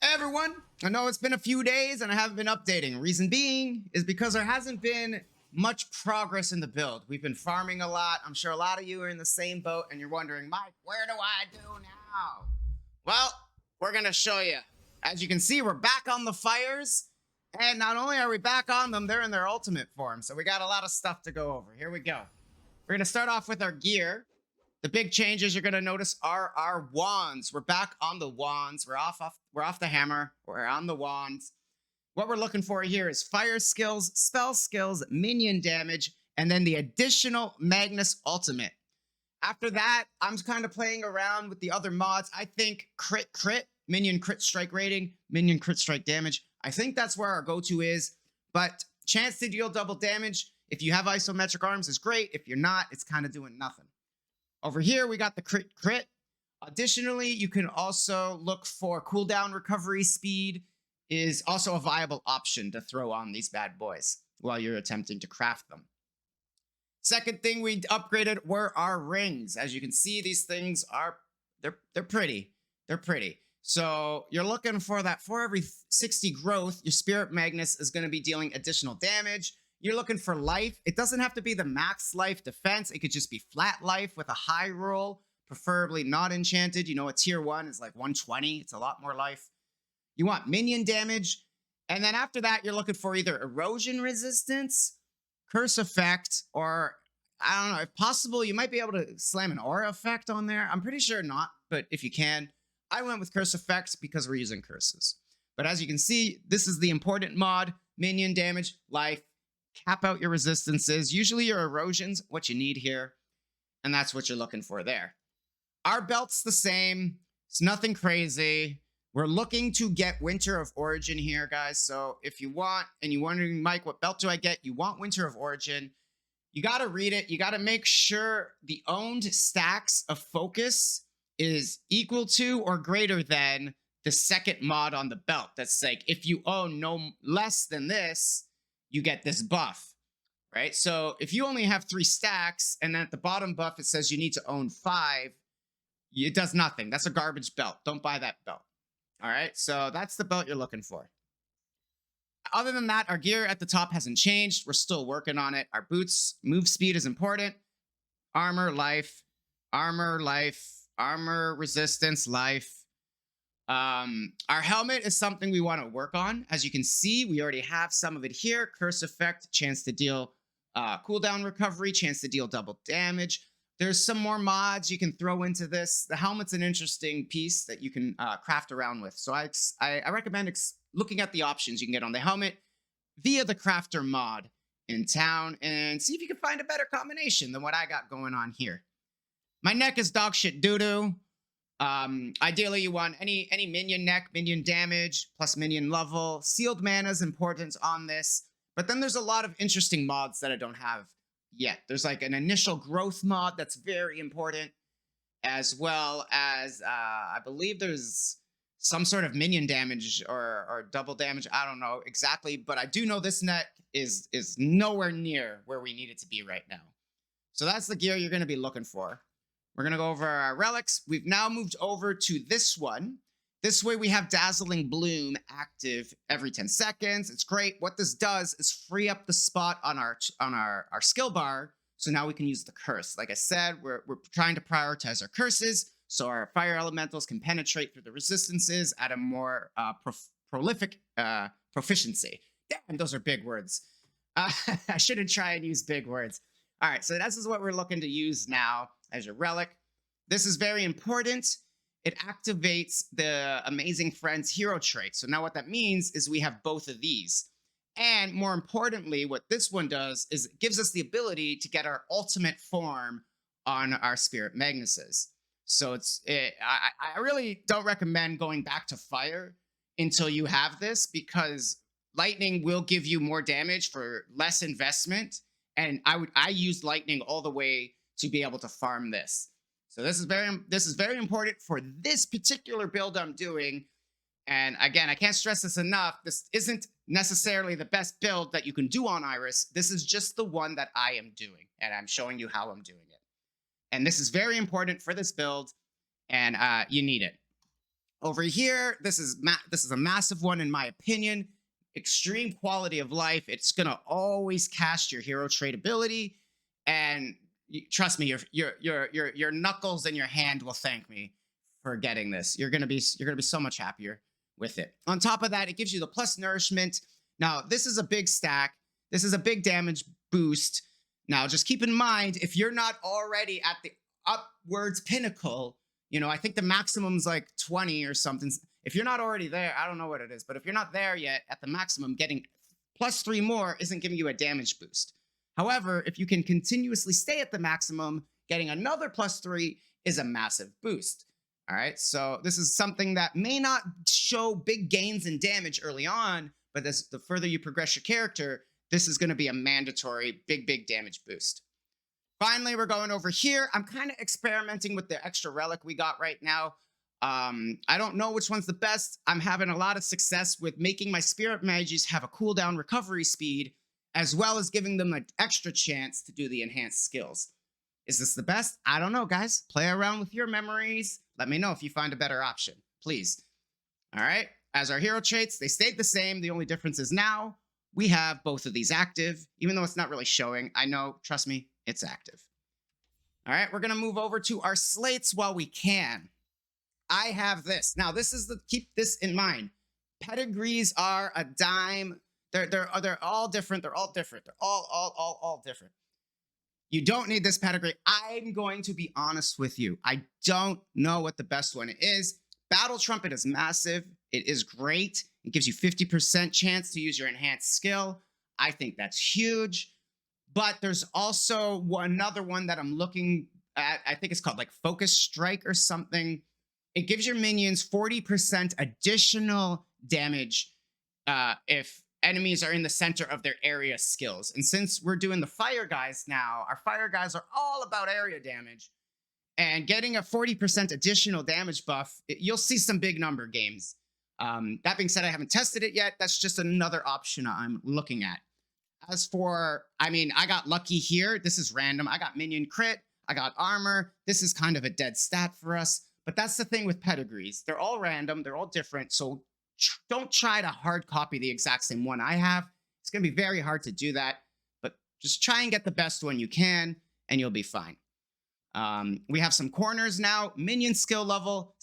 Hey everyone, I know it's been a few days and I haven't been updating. Reason being is because there hasn't been much progress in the build. We've been farming a lot. I'm sure a lot of you are in the same boat and you're wondering, Mike, where do I do now? Well, we're going to show you. As you can see, we're back on the fires. And not only are we back on them, they're in their ultimate form. So we got a lot of stuff to go over. Here we go. We're going to start off with our gear. The big changes you're going to notice are our wands. We're back on the wands. We're off the hammer. We're on the wands. What we're looking for here is fire skills, spell skills, minion damage, and then the additional Magnus ultimate. After that, I'm kind of playing around with the other mods. I think crit, minion crit strike rating, minion crit strike damage. I think that's where our go-to is. But chance to deal double damage, if you have isometric arms, is great. If you're not, it's kind of doing nothing. Over here, we got the crit. Additionally, you can also look for cooldown recovery speed is also a viable option to throw on these bad boys while you're attempting to craft them. Second thing we upgraded were our rings. As you can see, these things are, they're pretty. They're pretty. So you're looking for that for every 60 growth, your Spirit Magnus is going to be dealing additional damage. You're looking for life. It doesn't have to be the max life defense. It could just be flat life with a high roll, preferably not enchanted. You know, a tier 1 is like 120. It's a lot more life. You want minion damage. And then after that, you're looking for either erosion resistance, curse effect, or I don't know, if possible, you might be able to slam an aura effect on there. I'm pretty sure not, but if you can, I went with curse effects because we're using curses. But as you can see, this is the important mod, minion damage, life. Cap out your resistances, usually your erosions, what you need here, and that's what you're looking for there. Our belt's the same. It's nothing crazy. We're looking to get Winter of Origin here, guys. So if you want, and you're wondering, Mike, what belt do I get? You want Winter of Origin. You got to read it. You got to make sure the owned stacks of focus is equal to or greater than the second mod on the belt. That's like, if you own no less than this, you get this buff, right? So if you only have 3 stacks and then at the bottom buff, it says you need to own 5, it does nothing. That's a garbage belt. Don't buy that belt. All right. So that's the belt you're looking for. Other than that, our gear at the top hasn't changed. We're still working on it. Our boots, move speed is important. Armor, life, armor, resistance, life. Our helmet is something we want to work on. As you can see, we already have some of it here. Curse effect, chance to deal cooldown recovery, chance to deal double damage. There's some more mods you can throw into this. The helmet's an interesting piece that you can craft around with. So I recommend looking at the options you can get on the helmet via the crafter mod in town and see if you can find a better combination than what I got going on here. My neck is dog shit doo-doo. Ideally, you want any minion neck, minion damage, plus minion level. Sealed mana is important on this. But then there's a lot of interesting mods that I don't have yet. There's like an initial growth mod that's very important, as well as I believe there's some sort of minion damage or double damage. I don't know exactly, but I do know this neck is nowhere near where we need it to be right now. So that's the gear you're going to be looking for. We're going to go over our relics. We've now moved over to this one. This way we have Dazzling Bloom active every 10 seconds. It's great. What this does is free up the spot on our skill bar. So now we can use the curse. Like I said, we're trying to prioritize our curses so our fire elementals can penetrate through the resistances at a more prolific proficiency. Damn, those are big words. I shouldn't try and use big words. All right, so this is what we're looking to use now as your relic. This is very important. It activates the Amazing Friends hero trait. So now what that means is we have both of these. And more importantly, what this one does is it gives us the ability to get our ultimate form on our Spirit Magnuses. So I really don't recommend going back to fire until you have this, because lightning will give you more damage for less investment. And I used lightning all the way to be able to farm this. So this is very important for this particular build I'm doing. And again, I can't stress this enough. This isn't necessarily the best build that you can do on Iris. This is just the one that I am doing, and I'm showing you how I'm doing it. And this is very important for this build, and you need it. Over here, this is a massive one in my opinion. Extreme quality of life. It's gonna always cast your hero trait ability, and trust me, your knuckles and your hand will thank me for getting this. You're gonna be so much happier with it. On top of that, it gives you the plus nourishment. Now, this is a big stack. This is a big damage boost. Now, just keep in mind, if you're not already at the upwards pinnacle, I think the maximum's like 20 or something. If you're not already there, I don't know what it is, but if you're not there yet at the maximum, getting +3 more isn't giving you a damage boost. However, if you can continuously stay at the maximum, getting another +3 is a massive boost. All right, so this is something that may not show big gains in damage early on, but the further you progress your character, this is going to be a mandatory big damage boost. Finally, we're going over here. I'm kind of experimenting with the extra relic we got right now. I don't know which one's the best. I'm having a lot of success with making my spirit mages have a cooldown recovery speed, as well as giving them an extra chance to do the enhanced skills. Is this the best? I don't know, guys. Play around with your memories. Let me know if you find a better option, please. All right. As our hero traits, they stayed the same. The only difference is now we have both of these active, even though it's not really showing. I know, trust me, it's active. All right, we're going to move over to our slates while we can. I have this. Now, keep this in mind. Pedigrees are a dime. They're all different. They're all different. They're all different. You don't need this pedigree. I'm going to be honest with you. I don't know what the best one is. Battle Trumpet is massive. It is great. It gives you 50% chance to use your enhanced skill. I think that's huge. But there's also another one that I'm looking at. I think it's called like Focus Strike or something. It gives your minions 40% additional damage if enemies are in the center of their area skills. And since we're doing the fire guys now, our fire guys are all about area damage. And getting a 40% additional damage buff, you'll see some big number games. That being said, I haven't tested it yet. That's just another option I'm looking at. As for, I got lucky here. This is random. I got minion crit. I got armor. This is kind of a dead stat for us. But that's the thing with pedigrees. They're all random. They're all different. So don't try to hard copy the exact same one I have. It's going to be very hard to do that. But just try and get the best one you can, and you'll be fine. We have some corners now. Minion skill level.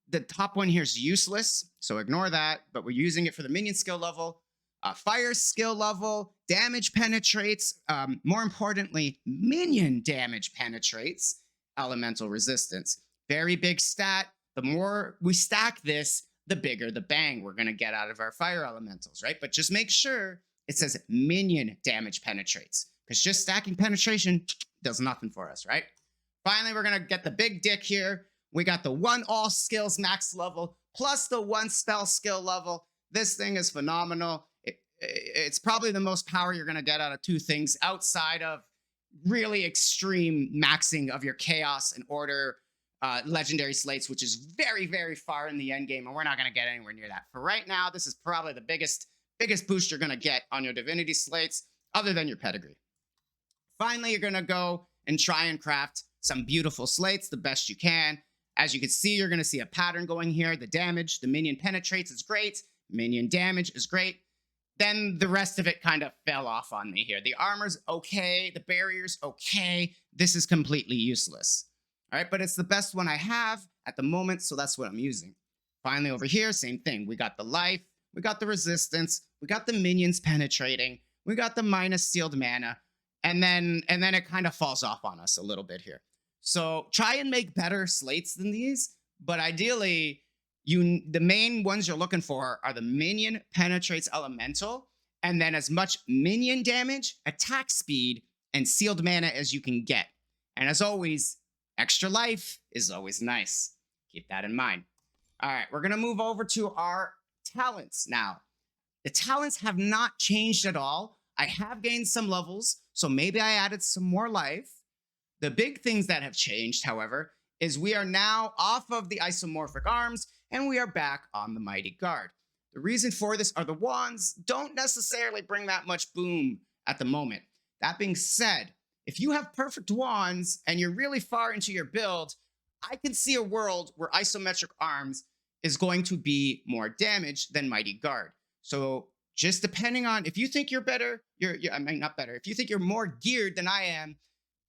The top one here is useless, so ignore that. But we're using it for the minion skill level. Fire skill level, damage penetrates. More importantly, minion damage penetrates. Elemental resistance. Very big stat. The more we stack this, the bigger the bang we're going to get out of our fire elementals, right? But just make sure it says minion damage penetrates, because just stacking penetration does nothing for us, right? Finally, we're going to get the big dick here. We got the 1 all skills max level plus the 1 spell skill level. This thing is phenomenal. It's probably the most power you're going to get out of 2 things outside of really extreme maxing of your chaos and order legendary slates, which is very far in the end game, and we're not going to get anywhere near that. For right now, this is probably the biggest boost you're going to get on your divinity slates, other than your pedigree. Finally, you're going to go and try and craft some beautiful slates the best you can. As you can see, you're going to see a pattern going here. The damage, the minion penetrates is great. Minion damage is great. Then the rest of it kind of fell off on me here. The armor's okay. The barrier's okay. This is completely useless. All right, but it's the best one I have at the moment, so that's what I'm using. Finally, over here, same thing. We got the life. We got the resistance. We got the minions penetrating. We got the minus sealed mana. And then it kind of falls off on us a little bit here. So try and make better slates than these, but ideally, the main ones you're looking for are the minion penetrates elemental, and then as much minion damage, attack speed, and sealed mana as you can get. And as always, extra life is always nice. Keep that in mind. All right, we're going to move over to our talents now. The talents have not changed at all. I have gained some levels, so maybe I added some more life. The big things that have changed, however, is we are now off of the isomorphic arms, and we are back on the Mighty Guard. The reason for this are the wands don't necessarily bring that much boom at the moment. That being said, if you have perfect wands and you're really far into your build, I can see a world where isometric arms is going to be more damage than Mighty Guard. So just depending on if you think you're better, I mean not better. If you think you're more geared than I am,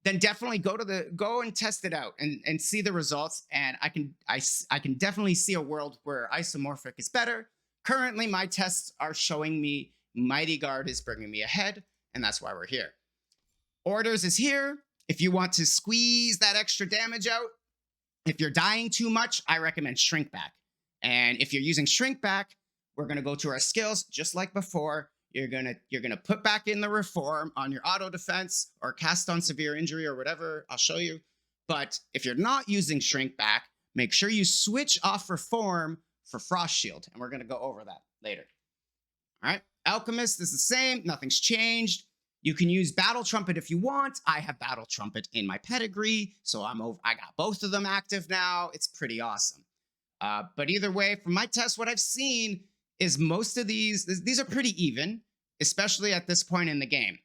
then definitely go and test it out and see the results. And I can definitely see a world where isomorphic is better. Currently, my tests are showing me Mighty Guard is bringing me ahead, and that's why we're here. Orders is here. If you want to squeeze that extra damage out, if you're dying too much, I recommend Shrink Back. And if you're using Shrink Back, we're gonna go to our skills just like before. You're gonna put back in the Reform on your auto defense or cast on severe injury or whatever. I'll show you. But if you're not using Shrink Back, make sure you switch off Reform for Frost Shield, and we're gonna go over that later. All right, Alchemist is the same. Nothing's changed. You can use Battle Trumpet if you want. I have Battle Trumpet in my pedigree, so I got both of them active now. It's pretty awesome. But either way, from my test, what I've seen is most of these are pretty even, especially at this point in the game.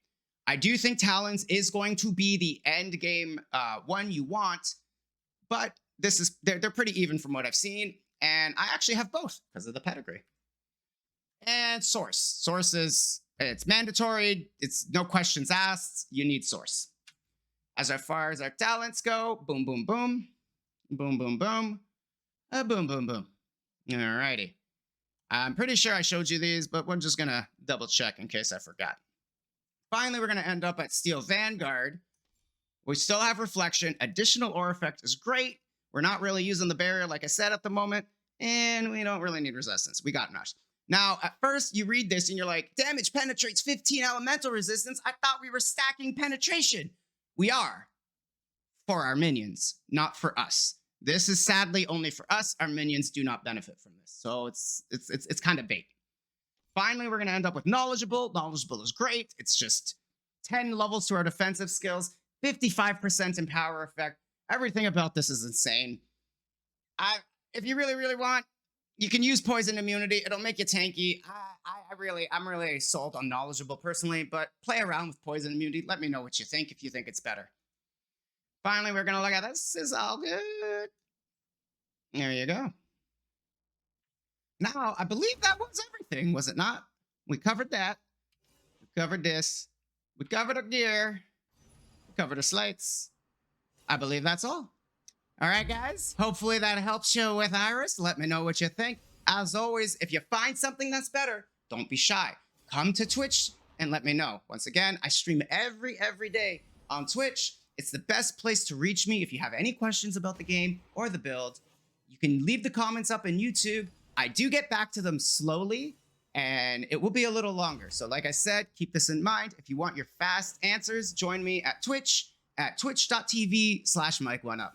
I do think Talons is going to be the end game one you want, but they're pretty even from what I've seen, and I actually have both because of the pedigree. And Source. Source it's mandatory. It's no questions asked. You need Source. As far as our talents go, boom, boom, boom, boom, boom, boom, boom, boom, boom. Alrighty. I'm pretty sure I showed you these, but we're just gonna double check in case I forgot. Finally, we're gonna end up at Steel Vanguard. We still have Reflection. Additional Aura Effect is great. We're not really using the barrier, like I said, at the moment, and we don't really need resistance. We got enough. Now, at first, you read this and you're like, damage penetrates 15 elemental resistance. I thought we were stacking penetration. We are. For our minions, not for us. This is sadly only for us. Our minions do not benefit from this. So it's kind of bait. Finally, we're going to end up with Knowledgeable. Knowledgeable is great. It's just 10 levels to our defensive skills, 55% in power effect. Everything about this is insane. If you really, really want, you can use Poison Immunity. It'll make you tanky. I'm really sold on Knowledgeable personally, but play around with Poison Immunity. Let me know what you think if you think it's better. Finally, we're going to look at this. This is all good. There you go. Now, I believe that was everything, was it not? We covered that. We covered this. We covered our gear. We covered our slates. I believe that's all. All right, guys. Hopefully that helps you with Iris. Let me know what you think. As always, if you find something that's better, don't be shy. Come to Twitch and let me know. Once again, I stream every day on Twitch. It's the best place to reach me if you have any questions about the game or the build. You can leave the comments up in YouTube. I do get back to them slowly, and it will be a little longer. So like I said, keep this in mind. If you want your fast answers, join me at Twitch at twitch.tv/Mike1Up.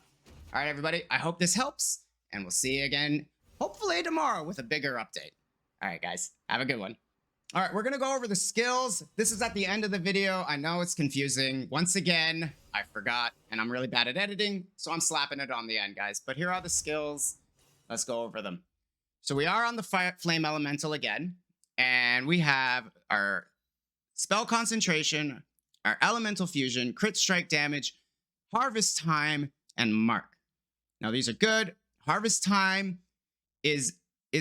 All right, everybody, I hope this helps, and we'll see you again, hopefully tomorrow with a bigger update. All right, guys, have a good one. All right, we're going to go over the skills. This is at the end of the video. I know it's confusing. Once again, I forgot, and I'm really bad at editing, so I'm slapping it on the end, guys. But here are the skills. Let's go over them. So we are on the Flame Elemental again, and we have our Spell Concentration, our Elemental Fusion, Crit Strike Damage, Harvest Time, and Mark. Now, these are good. Harvest Time is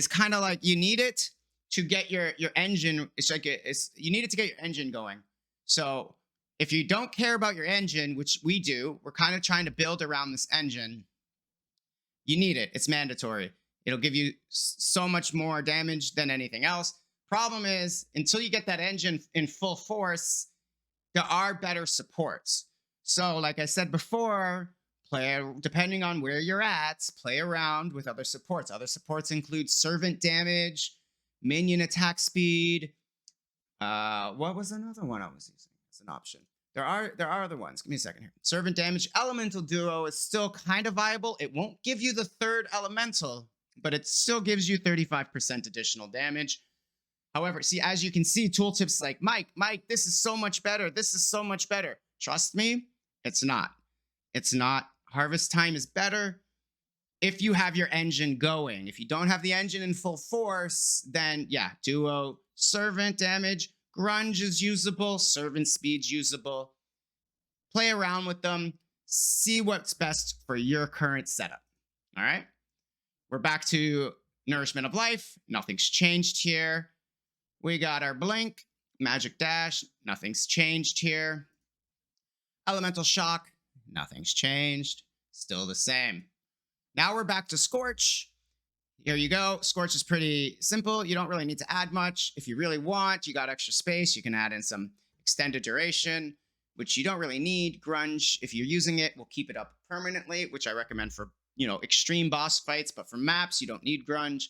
kind of like you need it to get your engine. It's like you need it to get your engine going. So if you don't care about your engine, which we do, we're kind of trying to build around this engine. You need it. It's mandatory. It'll give you so much more damage than anything else. Problem is, until you get that engine in full force, there are better supports. So like I said before, depending on where you're at, play around with other supports. Other supports include servant damage, minion attack speed. What was another one I was using as an option? There are other ones. Give me a second here. Servant damage, elemental duo is still kind of viable. It won't give you the third elemental, but it still gives you 35% additional damage. However, see, as you can see, tooltips like, Mike, this is so much better. This is so much better. Trust me, it's not. It's not. Harvest Time is better if you have your engine going. If you don't have the engine in full force, then yeah, duo, servant damage, grunge is usable, servant speed's usable. Play around with them. See what's best for your current setup. All right? We're back to Nourishment of Life, nothing's changed here. We got our Blink, Magic Dash, nothing's changed here. Elemental Shock, nothing's changed, still the same. Now we're back to Scorch. Here you go. Scorch is pretty simple. You don't really need to add much. If you really want, you got extra space, you can add in some extended duration, which you don't really need. Grunge, if you're using it, will keep it up permanently, which I recommend for, extreme boss fights, but for maps, you don't need Grunge.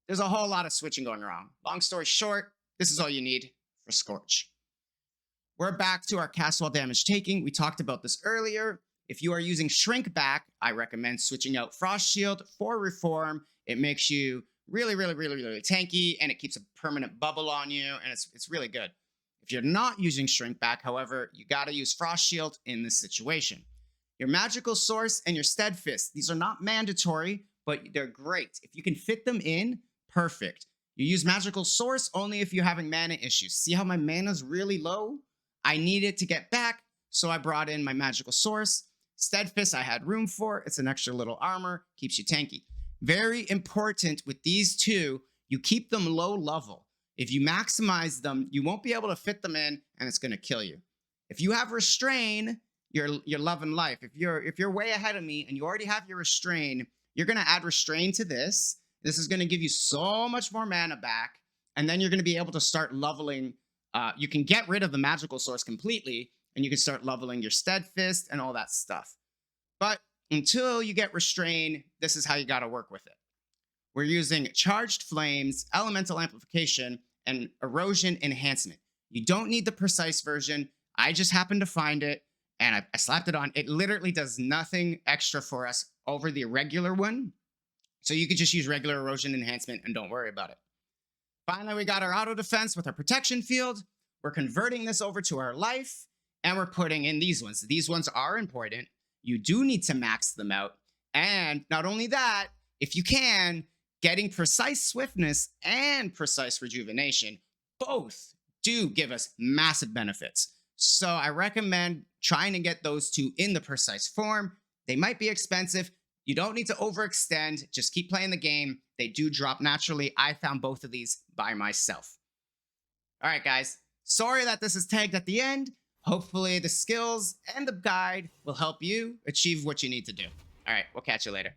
There's a whole lot of switching going wrong. Long story short, this is all you need for Scorch. We're back to our cast while damage taking. We talked about this earlier. If you are using Shrink Back, I recommend switching out Frost Shield for Reform. It makes you really, really, really, really tanky, and it keeps a permanent bubble on you, and it's really good. If you're not using Shrink Back, however, you got to use Frost Shield in this situation. Your Magical Source and your Steadfast, these are not mandatory, but they're great. If you can fit them in, perfect. You use Magical Source only if you're having mana issues. See how my mana's really low? I need it to get back, so I brought in my Magical Source. Steadfast I had room for. It's an extra little armor, keeps you tanky. Very important with these two, you keep them low level. If you maximize them, you won't be able to fit them in, and it's going to kill you. If you have Restrain, you're loving life. If you're way ahead of me and you already have your Restrain, you're going to add Restrain to this. This is going to give you so much more mana back, and then you're going to be able to start leveling. You can get rid of the Magical Source completely, and you can start leveling your Steadfast and all that stuff. But until you get Restrain, this is how you got to work with it. We're using Charged Flames, Elemental Amplification, and Erosion Enhancement. You don't need the precise version. I just happened to find it, and I slapped it on. It literally does nothing extra for us over the regular one. So you could just use regular Erosion Enhancement and don't worry about it. Finally, we got our Auto Defense with our Protection Field. We're converting this over to our Life, and we're putting in these ones. These ones are important. You do need to max them out. And not only that, if you can, getting Precise Swiftness and Precise Rejuvenation, both do give us massive benefits. So I recommend trying to get those two in the precise form. They might be expensive. You don't need to overextend. Just keep playing the game. They do drop naturally. I found both of these by myself. All right, guys. Sorry that this is tagged at the end. Hopefully the skills and the guide will help you achieve what you need to do. All right, we'll catch you later.